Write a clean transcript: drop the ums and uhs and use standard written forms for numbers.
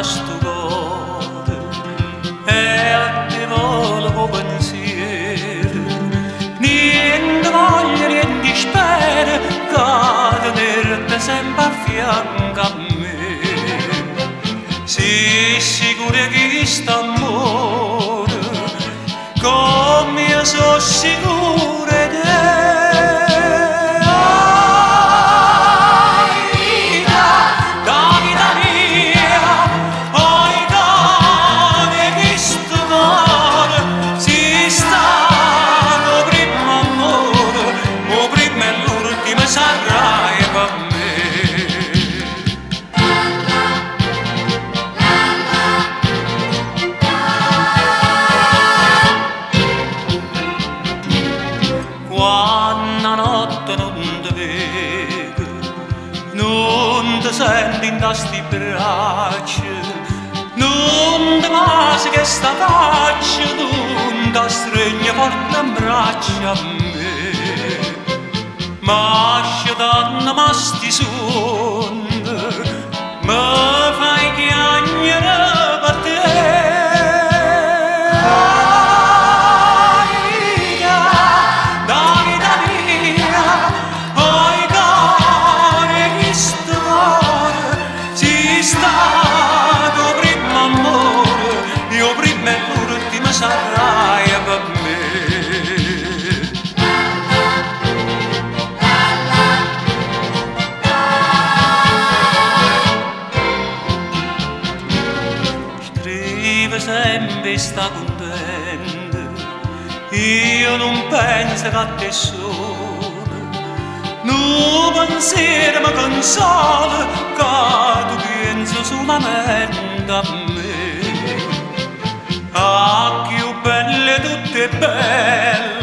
sto cuore e a te volevo pensiero, niente voglia, niente spera, che tenerti sempre a fianco a me. Sii sicura che sto amore, come io sono sicura di te. Quando notte non ti vedo, non ti senti in questi braccia, non ti passa che sta faccia, non ti stringe forte in braccia a me. Ma asciutando ma sti sonno, mi fai chiagnere per te. Sarai per me. Scrive sempre sta contenta, io non penso che a te solo, non pensiero mi consola, che tu pensi solamente a me. Ah, più belle, tutte belle,